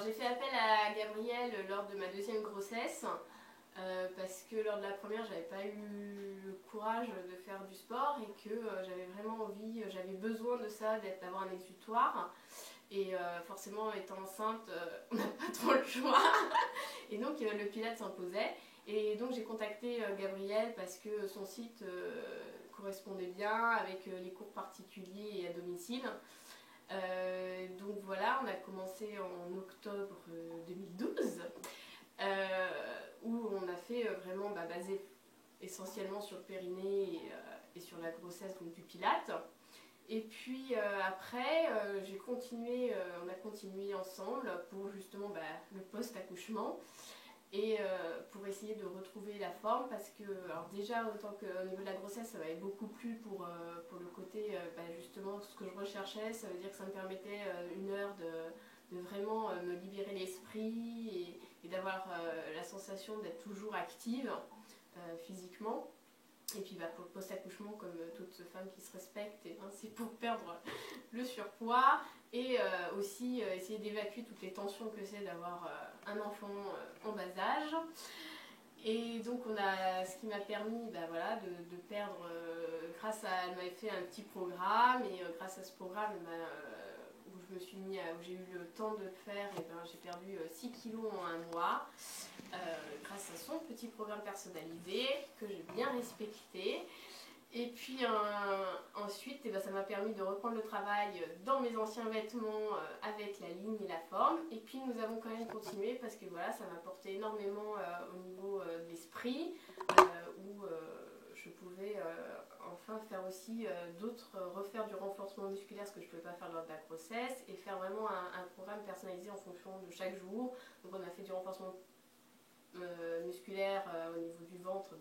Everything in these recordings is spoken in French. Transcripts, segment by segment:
j'ai fait appel à Gabrielle lors de ma deuxième grossesse parce que lors de la première, j'avais pas eu le courage de faire du sport et que j'avais vraiment envie, j'avais besoin de ça, d'avoir un exutoire. Et forcément, étant enceinte, on n'a pas trop le choix. Et donc, le Pilates s'imposait. Et donc, j'ai contacté Gabrielle parce que son site correspondait bien avec les cours particuliers et à domicile. Donc voilà, on a commencé en octobre 2012 où on a fait vraiment basé essentiellement sur le périnée et sur la grossesse donc, du Pilates. Et puis après, on a continué ensemble pour justement le post-accouchement et pour essayer de retrouver la forme parce que, alors déjà, autant qu'au niveau de la grossesse, ça m'avait beaucoup plu pour le côté, justement, ce que je recherchais, ça veut dire que ça me permettait une heure de vraiment me libérer l'esprit et d'avoir la sensation d'être toujours active physiquement. Et puis pour le post-accouchement, comme toute femme qui se respecte, c'est pour perdre le surpoids et aussi essayer d'évacuer toutes les tensions que c'est d'avoir un enfant en bas âge. Et donc ce qui m'a permis de perdre, elle m'avait fait un petit programme et grâce à ce programme où je me suis mis, où j'ai eu le temps de le faire, et j'ai perdu 6 kilos en un mois. Grâce à son petit programme personnalisé que j'ai bien respecté. Et puis ensuite, ça m'a permis de reprendre le travail dans mes anciens vêtements avec la ligne et la forme. Et puis nous avons quand même continué parce que voilà, ça m'a apporté énormément au niveau de l'esprit où je pouvais enfin faire aussi refaire du renforcement musculaire, ce que je ne pouvais pas faire lors de la grossesse, et faire vraiment un programme personnalisé en fonction de chaque jour. Donc on a fait du renforcement musculaire au niveau du ventre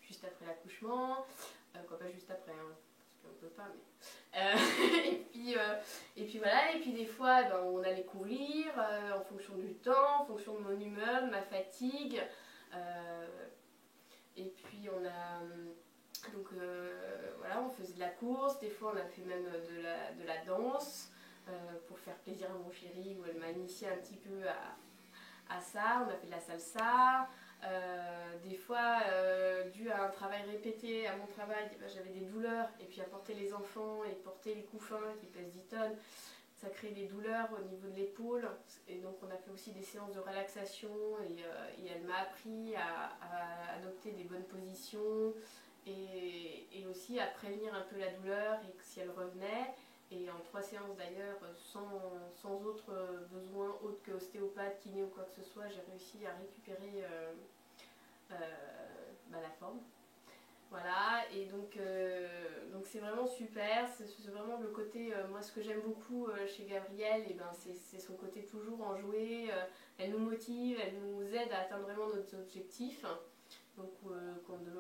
juste après l'accouchement, pas juste après, parce qu'on ne peut pas, mais... et puis voilà, et puis des fois on allait courir en fonction du temps, en fonction de mon humeur, de ma fatigue, et puis voilà, on faisait de la course, des fois on a fait même de la danse pour faire plaisir à mon chéri, où elle m'a initié un petit peu à ça. On a fait de la salsa. Des fois, dû à un travail répété, à mon travail, j'avais des douleurs. Et puis à porter les enfants et porter les couffins qui pèsent 10 tonnes, ça crée des douleurs au niveau de l'épaule. Et donc on a fait aussi des séances de relaxation. Et elle m'a appris à adopter des bonnes positions. Et aussi à prévenir un peu la douleur et que si elle revenait. Et en 3 séances d'ailleurs, sans autre besoin autre que ostéopathe, kiné ou quoi que ce soit, j'ai réussi à récupérer la forme. Voilà, et donc c'est vraiment super, c'est vraiment le côté, moi ce que j'aime beaucoup chez Gabrielle, c'est son côté toujours enjoué, elle nous motive, elle nous aide à atteindre vraiment nos objectifs. Donc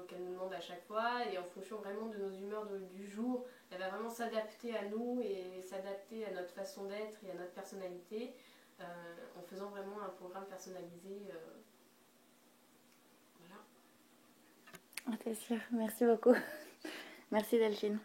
qu'elle nous demande à chaque fois, et en fonction vraiment de nos humeurs du jour, elle va vraiment s'adapter à nous et s'adapter à notre façon d'être et à notre personnalité en faisant vraiment un programme personnalisé. Voilà. C'est sûr, merci beaucoup. Merci Delphine.